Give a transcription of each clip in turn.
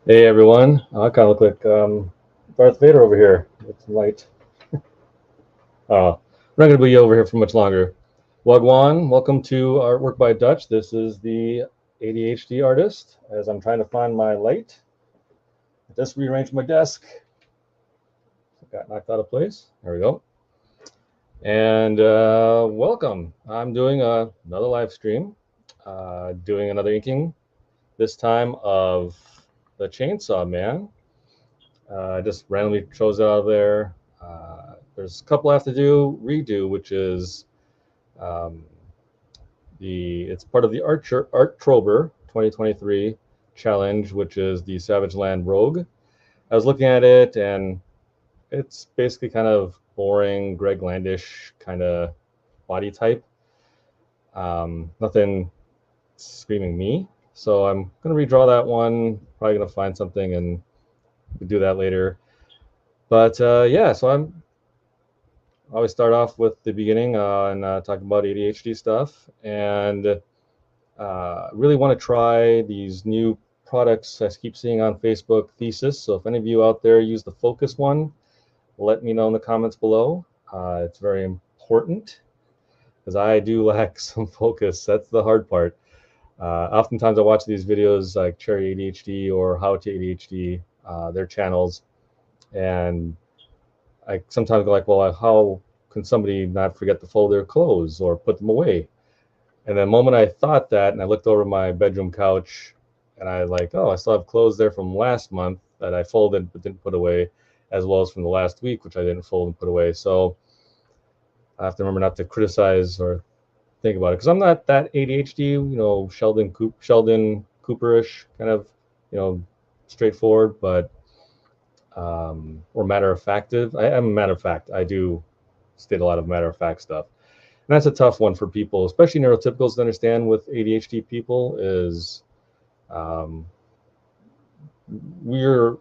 Hey everyone, I kind of look like Darth Vader over here with some light. We're not going to be over here for much longer. Wagwan, welcome to Artwork by Dutch. This is the ADHD artist. As I'm trying to find my light, I just rearranged my desk. Got knocked out of place. There we go. And welcome. I'm doing another live stream, doing another inking, this time of the Chainsaw Man. I just randomly chose it out of there. There's a couple I have to redo, which is um, it's part of the Arttrober 2023 challenge, which is the Savage Land Rogue. I was looking at it, and it's basically kind of boring, Greg Landish kind of body type. Nothing screaming me. So I'm going to redraw that one. Probably going to find something and do that later. But yeah, so I always start off with the beginning and talk about ADHD stuff, and really want to try these new products I keep seeing on Facebook, Thesis. So if any of you out there use the Focus one, let me know in the comments below. It's very important because I do lack some focus. That's the hard part. Oftentimes I watch these videos like Cherry ADHD or How to ADHD, their channels, and I sometimes go like, well, how can somebody not forget to fold their clothes or put them away? And the moment I thought that, and I looked over my bedroom couch, and I like, oh, I still have clothes there from last month that I folded but didn't put away, as well as from the last week, which I didn't fold and put away. So I have to remember not to criticize or think about it, because I'm not that ADHD, Sheldon Cooperish kind of, straightforward, but or matter of fact. I am a matter of fact. I do state a lot of matter of fact stuff. And that's a tough one for people, especially neurotypicals, to understand with ADHD people is um, you're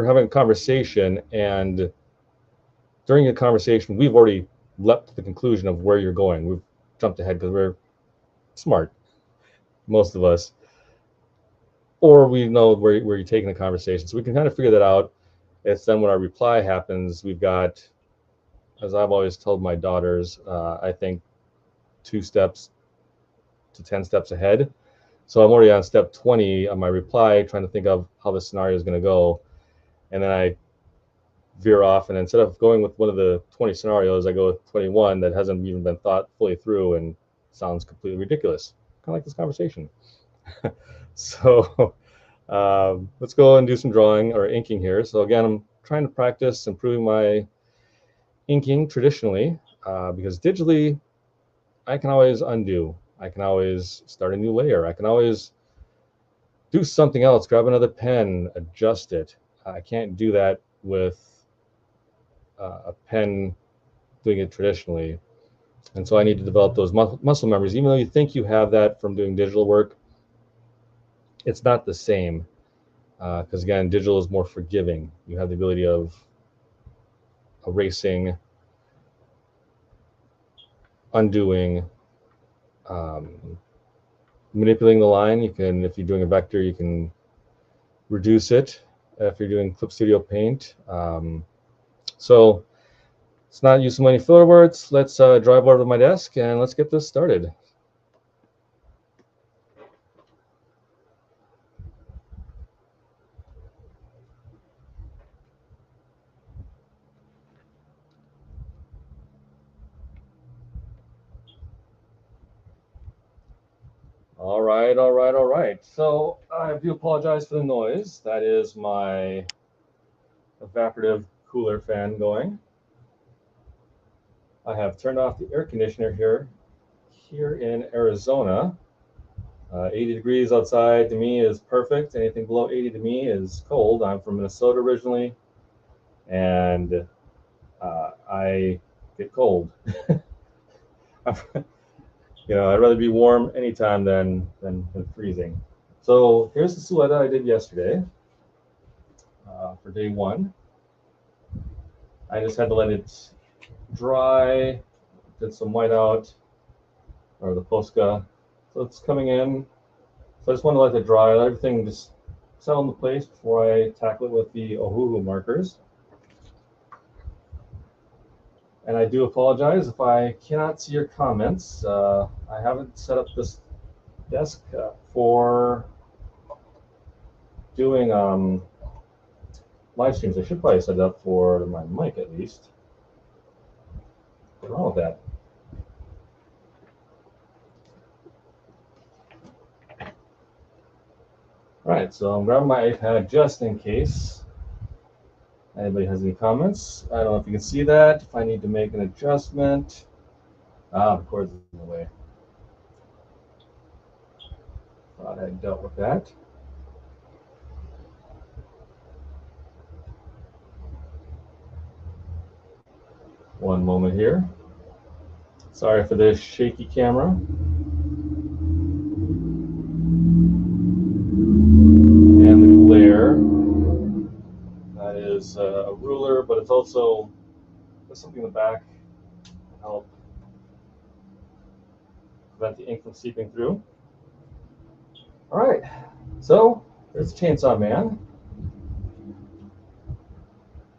having a conversation, and during a conversation, we've already leapt to the conclusion of where you're going. We've jumped ahead because we're smart, most of us, or we know where you're taking the conversation. So we can kind of figure that out. It's then when our reply happens, we've got, as I've always told my daughters, I think 2 steps to 10 steps ahead. So I'm already on step 20 on my reply, trying to think of how the scenario is going to go. And then I veer off, and instead of going with one of the 20 scenarios, I go with 21 that hasn't even been thought fully through and sounds completely ridiculous. Kind of like this conversation. So let's go and do some drawing or inking here. So again, I'm trying to practice improving my inking traditionally, because digitally, I can always undo. I can always start a new layer. I can always do something else, grab another pen, adjust it. I can't do that with a pen doing it traditionally. And so I need to develop those muscle memories. Even though you think you have that from doing digital work, it's not the same. Because again, digital is more forgiving. You have the ability of erasing, undoing, um, manipulating the line. You can, if you're doing a vector, you can reduce it if you're doing Clip Studio Paint. So let's not use so many filler words. Let's drive over to my desk and let's get this started. All right, all right, all right. So I do apologize for the noise. That is my evaporative cooler fan going. I have turned off the air conditioner here in Arizona. 80 degrees outside to me is perfect. Anything below 80 to me is cold. I'm from Minnesota originally, and I get cold. I'd rather be warm anytime than freezing. So here's the silhouette I did yesterday for day 1. I just had to let it dry, did some whiteout, or the Posca. So it's coming in. So I just want to let it dry, let everything just settle into place before I tackle it with the Ohuhu markers. And I do apologize if I cannot see your comments. I haven't set up this desk for doing live streams. I should probably set it up for my mic at least. What's wrong with that? All right, so I'm grabbing my iPad just in case anybody has any comments. I don't know if you can see that, if I need to make an adjustment. The cord's in the way. Thought I dealt with that. One moment here. Sorry for this shaky camera. And the glare. That is a ruler, but it's also there's something in the back to help prevent the ink from seeping through. All right, so there's Chainsaw Man.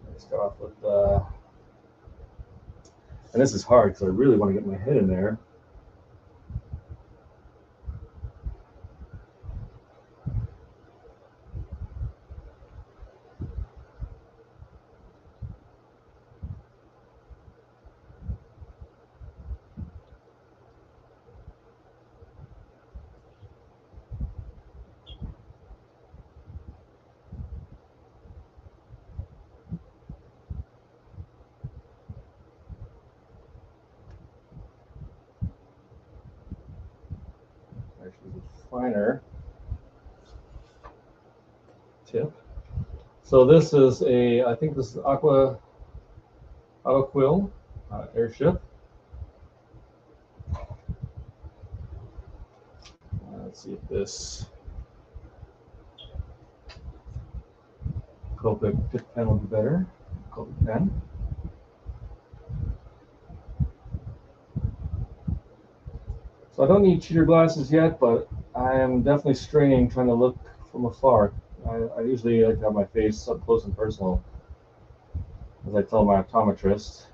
Let's start off with and this is hard because I really want to get my head in there. Actually, a finer tip. So this is I think this is Aqua Quill airship. Let's see if this Copic tip pen will be better. Copic pen. So I don't need cheater glasses yet, but I am definitely straining trying to look from afar. I usually like to have my face up close and personal, as I tell my optometrist.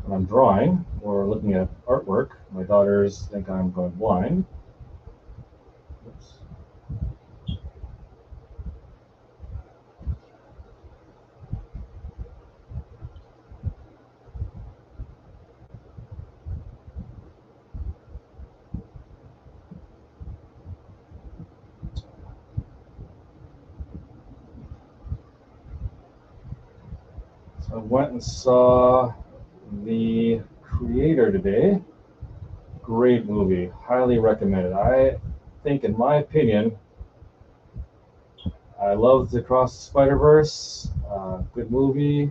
When I'm drawing or looking at artwork, my daughters think I'm going blind. Oops. So I went and saw The Creator today. Great movie, highly recommended. I think, in my opinion, I loved Across the Spider-Verse. Good movie.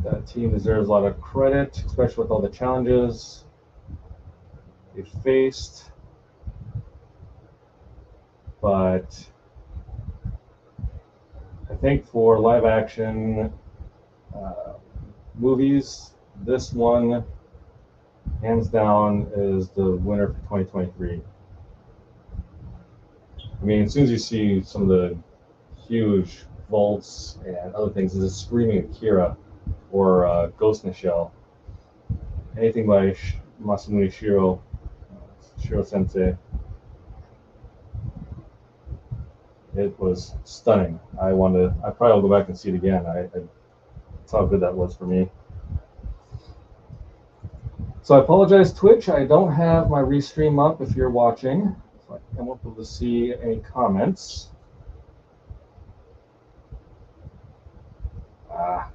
That team deserves a lot of credit, especially with all the challenges they faced. But I think for live action movies, this one, hands down, is the winner for 2023. I mean, as soon as you see some of the huge vaults and other things, it's just screaming Akira or Ghost in the Shell. Anything by Masamune Shiro Sensei. It was stunning. I probably will go back and see it again. That's how good that was for me. So I apologize, Twitch. I don't have my restream up if you're watching, so I won't be able to see any comments. See, I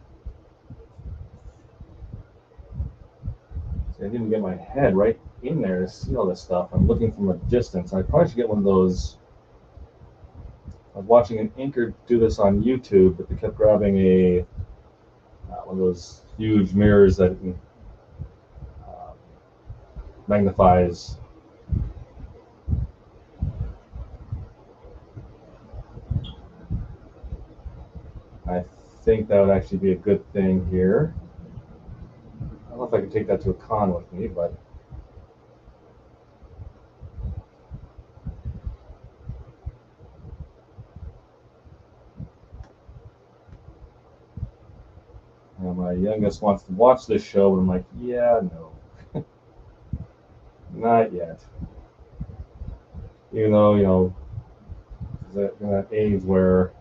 didn't even get my head right in there to see all this stuff. I'm looking from a distance. I probably should get one of those. I was watching an inker do this on YouTube, but they kept grabbing one of those huge mirrors that magnifies. I think that would actually be a good thing here. I don't know if I could take that to a con with me, but my youngest wants to watch this show, and I'm like, yeah, no, not yet. Even though, that age where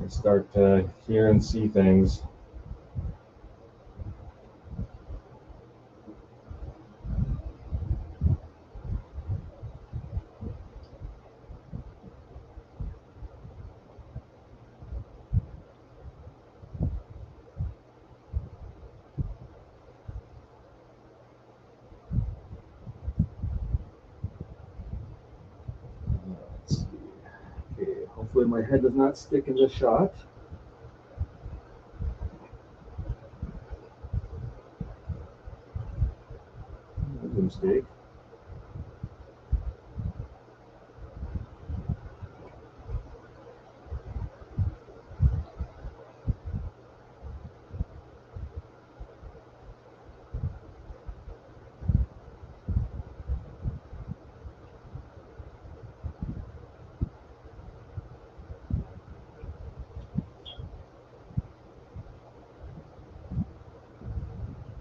they start to hear and see things. Let's see. Okay, hopefully my head does not stick in the shot. That's a mistake.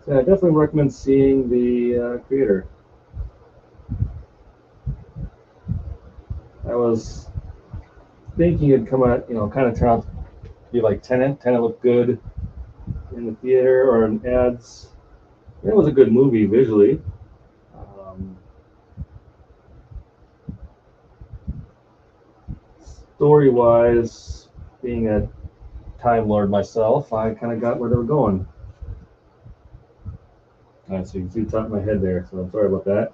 So I definitely recommend seeing the creator. I was thinking it'd come out, kind of turn out to be like Tenet. Tenet looked good in the theater or in ads. It was a good movie visually. Story-wise, being a Time Lord myself, I kind of got where they were going. All right, so you can see the top of my head there, so I'm sorry about that.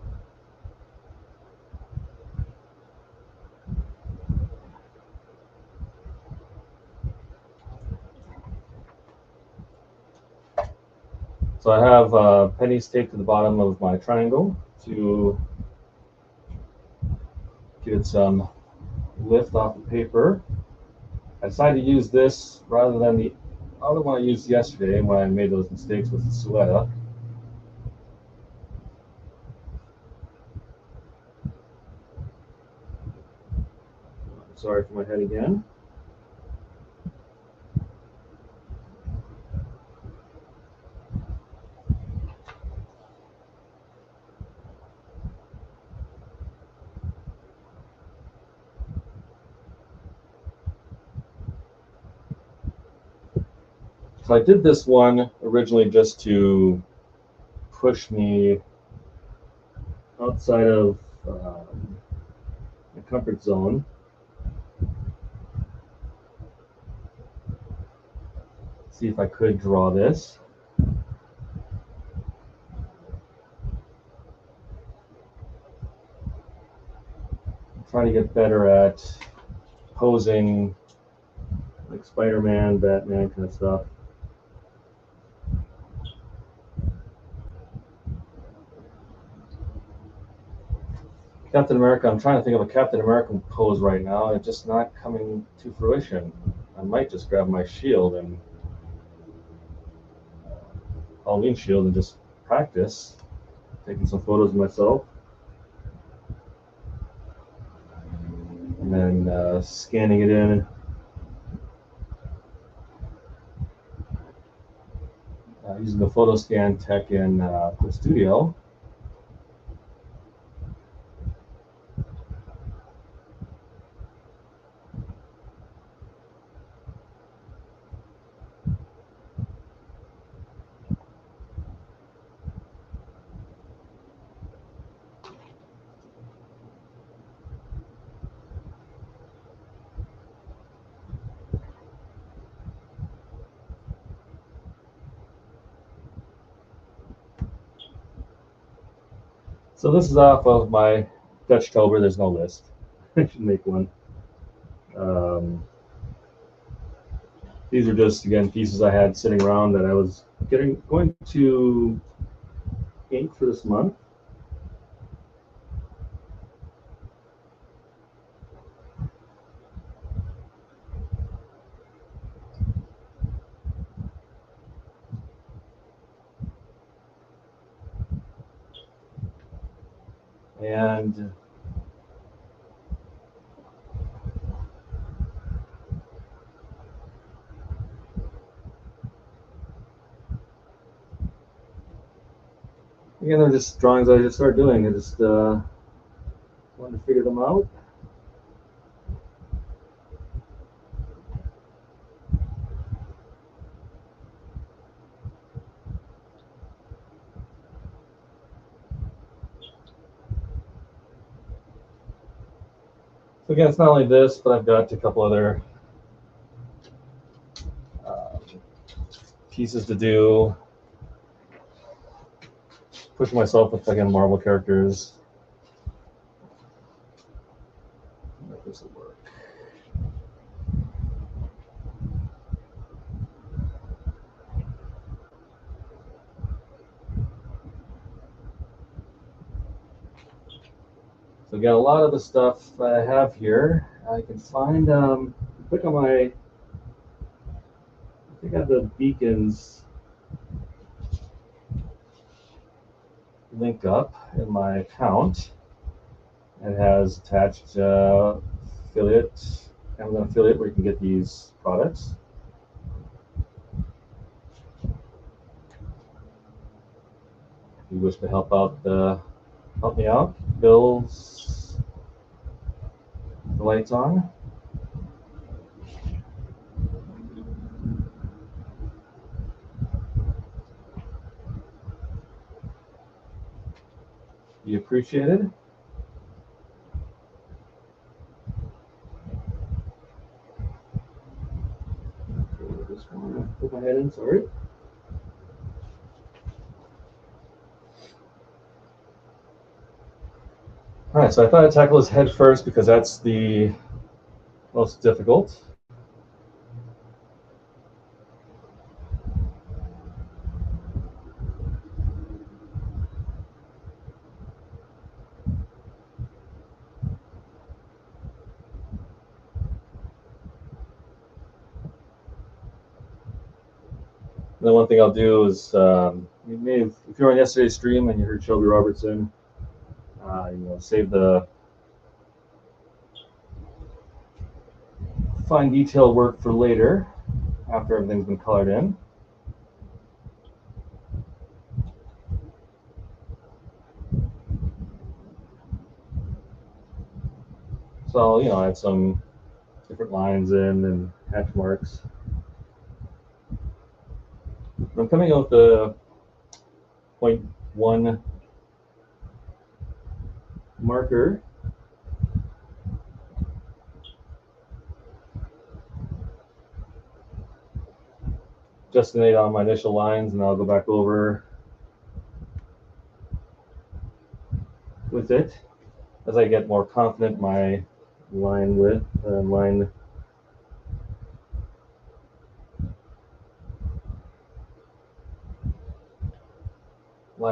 So I have pennies taped to the bottom of my triangle to give it some lift off the paper. I decided to use this rather than the other one I used yesterday when I made those mistakes with the Sueta. Sorry for my head again. So I did this one originally just to push me outside of the comfort zone. See if I could draw this. Try to get better at posing like Spider-Man, Batman kind of stuff. Captain America, I'm trying to think of a Captain American pose right now. It's just not coming to fruition. I might just grab my shield and Halloween shield and just practice taking some photos of myself. And then scanning it in. Using the photo scan tech in the studio. So this is off of my Dutchtober. There's no list. I should make one. These are just, again, pieces I had sitting around that I was going to ink for this month. And Again, they're just drawings I just started doing. I just wanted to figure them out. So again, it's not only this, but I've got a couple other pieces to do. Push myself with, again, Marvel characters. If this will work. So again, a lot of the stuff I have here, I can find, click on my, I think I have the beacons link up in my account. It has attached affiliate, Amazon affiliate, where you can get these products. If you wish to help me out, Bill's the lights on. Be appreciated. Just want to put my head in, sorry. All right, so I thought I'd tackle his head first because that's the most difficult. And then one thing I'll do is, if you're on yesterday's stream and you heard Shelby Robertson, save the fine detail work for later, after everything's been colored in. So I'll, add some different lines in and hatch marks. I'm coming out with the 0.1 marker. Just to on my initial lines, and I'll go back over with it as I get more confident in my line width and line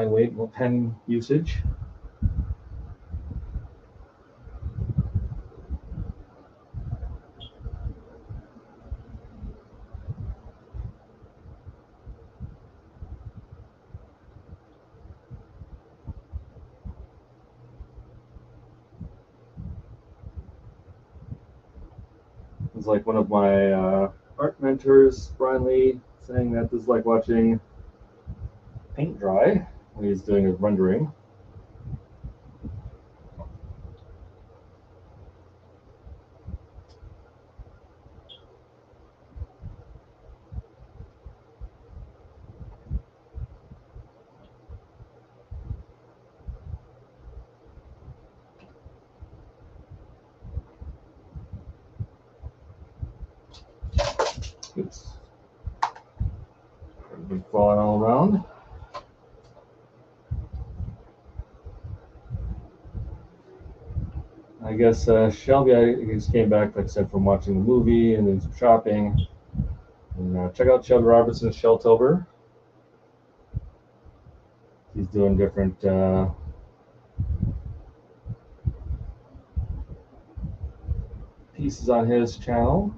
weight and pen usage. It's like one of my art mentors, Brian Lee, saying that this is like watching paint dry when he's doing his rendering. Oops. Been falling all around. I guess Shelby, I just came back, like I said, from watching the movie and then some shopping. And check out Shelby Robertson's Sheltober. He's doing different pieces on his channel.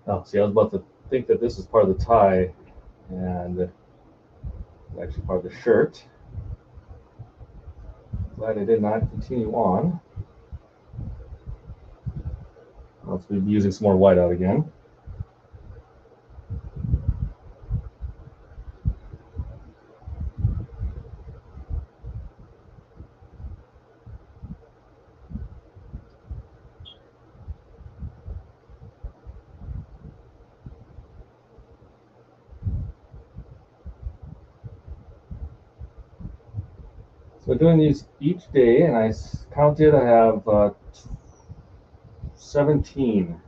Oh, see, I was about to think that this is part of the tie, and it's actually part of the shirt. Glad I did not continue on. I'll be using some more whiteout again. So doing these each day, and I counted, I have 17.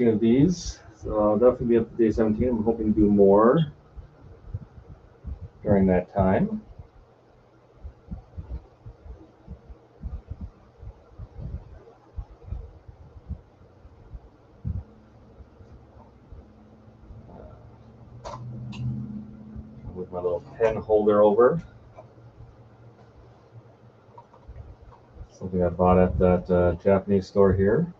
Of these, so I'll definitely be up to day 17. I'm hoping to do more during that time. With my little pen holder over. Something I bought at that Japanese store here.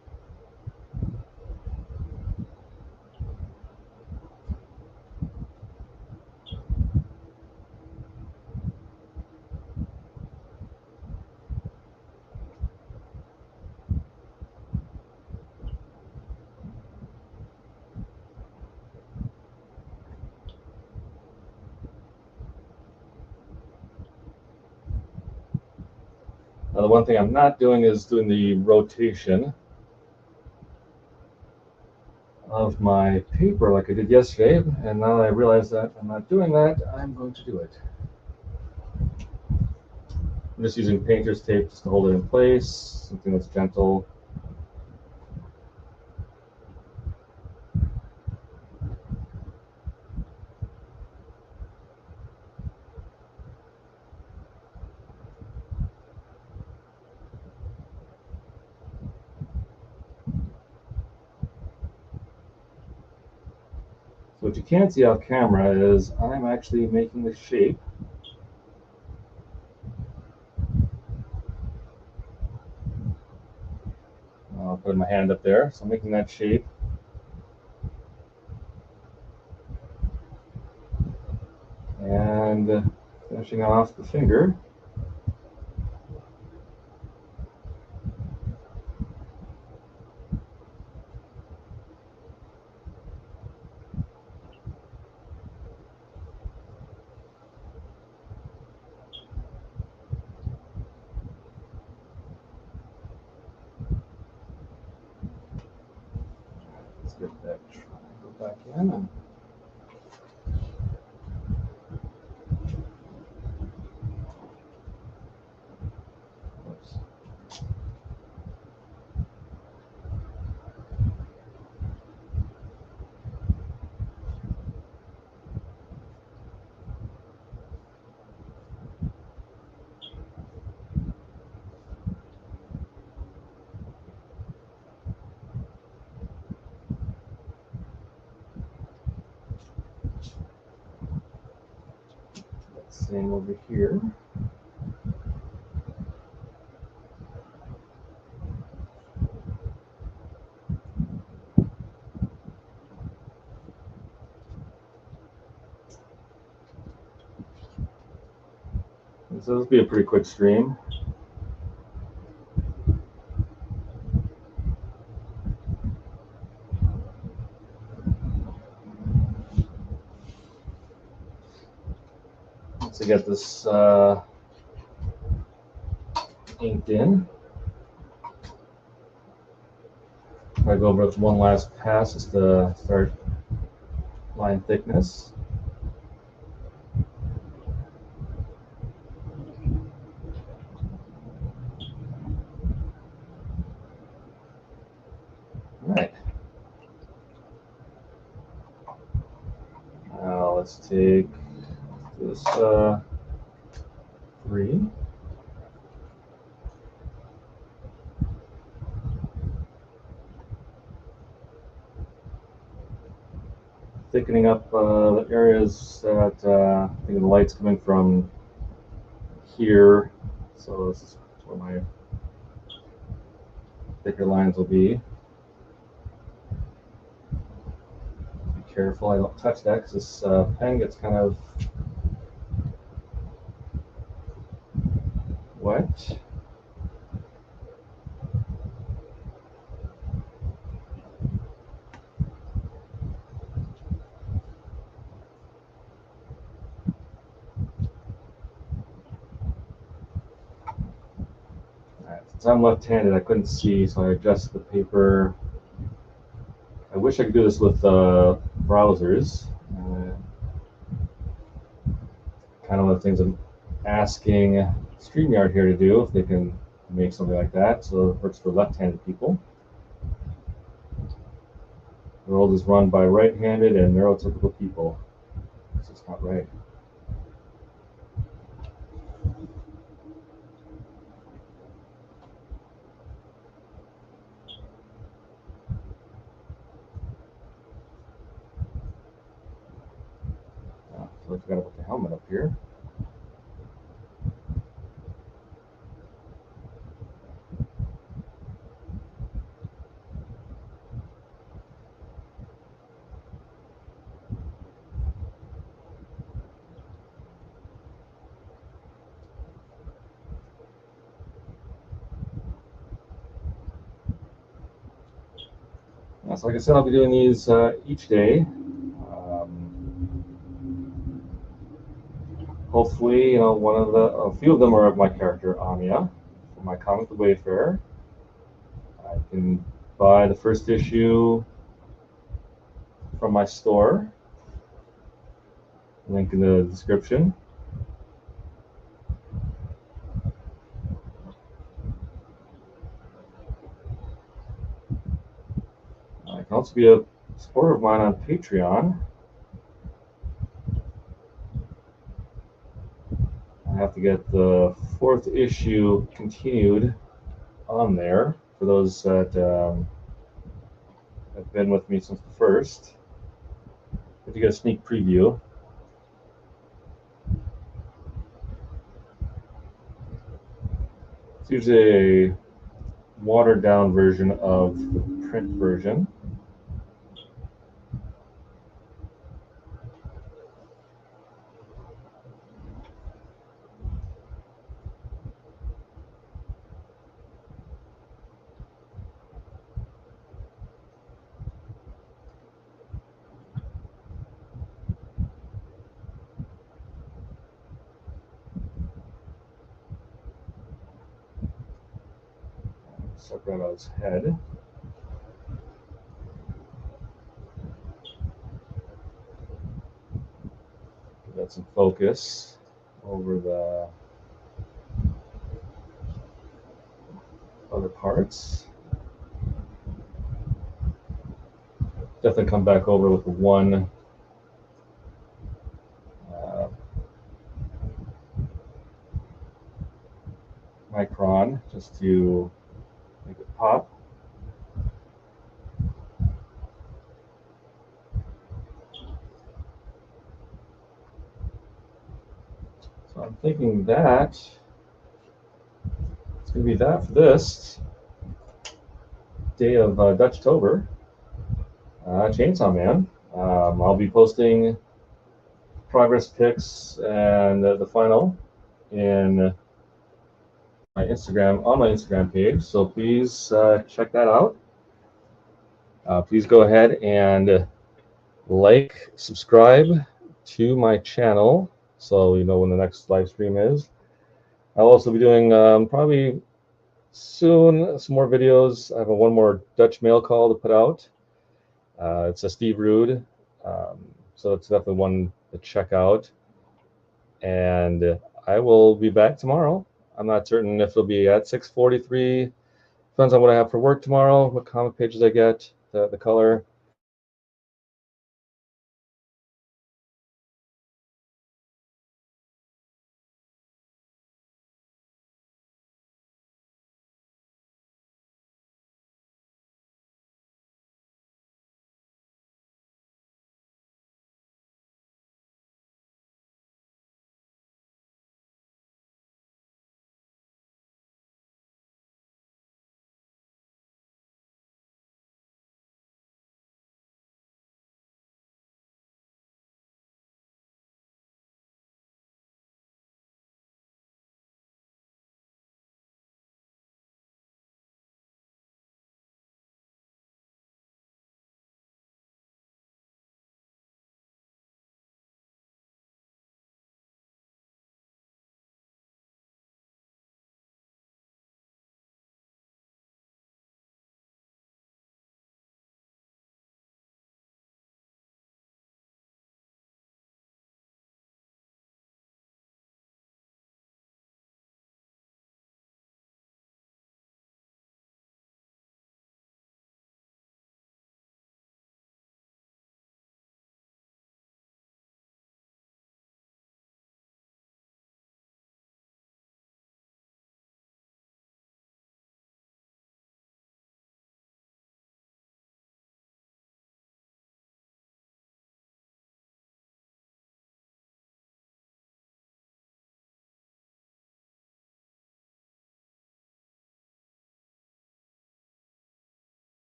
Now, the one thing I'm not doing is doing the rotation of my paper like I did yesterday, and now that I realize that I'm not doing that, I'm going to do it. I'm just using painter's tape just to hold it in place, something that's gentle. So what you can't see off camera is I'm actually making the shape. I'll put my hand up there, so I'm making that shape. And finishing off the finger. Let's get that triangle back in. Oops. Same over here. So this will be a pretty quick stream. Once I get this inked in, I go over with one last pass just to start line thickness. All right. Now let's take this 3. Thickening up the areas that I think the light's coming from here. So this is where my thicker lines will be. Be careful I don't touch that because this pen gets kind of wet. Since I'm left-handed, I couldn't see, so I adjusted the paper. I wish I could do this with browsers. Kind of one of the things I'm asking StreamYard here to do, if they can make something like that, so it works for left-handed people. The world is run by right-handed and neurotypical people. It's just not right. So I forgot to put the helmet up here. So like I said, I'll be doing these each day. Hopefully, a few of them are of my character Anya from my comic The Wayfarer. I can buy the first issue from my store. Link in the description. I can also be a supporter of mine on Patreon. I have to get the 4th issue continued on there for those that have been with me since the first. If you get a sneak preview. It's usually a watered down version of the print version. Separate out his head. Give that some focus over the other parts. Definitely come back over with the 1 micron just to make it pop. So I'm thinking that it's going to be that for this day of Dutchtober. Chainsaw Man. I'll be posting progress pics and the final in my Instagram on my Instagram page. So please check that out. Please go ahead and like, subscribe to my channel so you know when the next live stream is. I'll also be doing probably soon some more videos. I have one more Dutch mail call to put out. It's a Steve Rude, so it's definitely one to check out. And I will be back tomorrow. I'm not certain if it'll be at 6:43. Depends on what I have for work tomorrow, what comic pages I get, the color.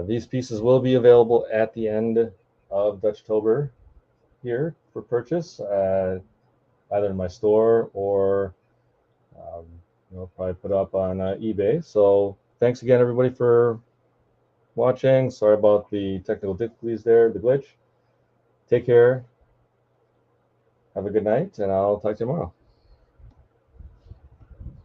These pieces will be available at the end of Dutchtober here for purchase, either in my store or probably put up on eBay. So thanks again, everybody, for watching. Sorry about the technical difficulties there, the glitch. Take care. Have a good night, and I'll talk to you tomorrow.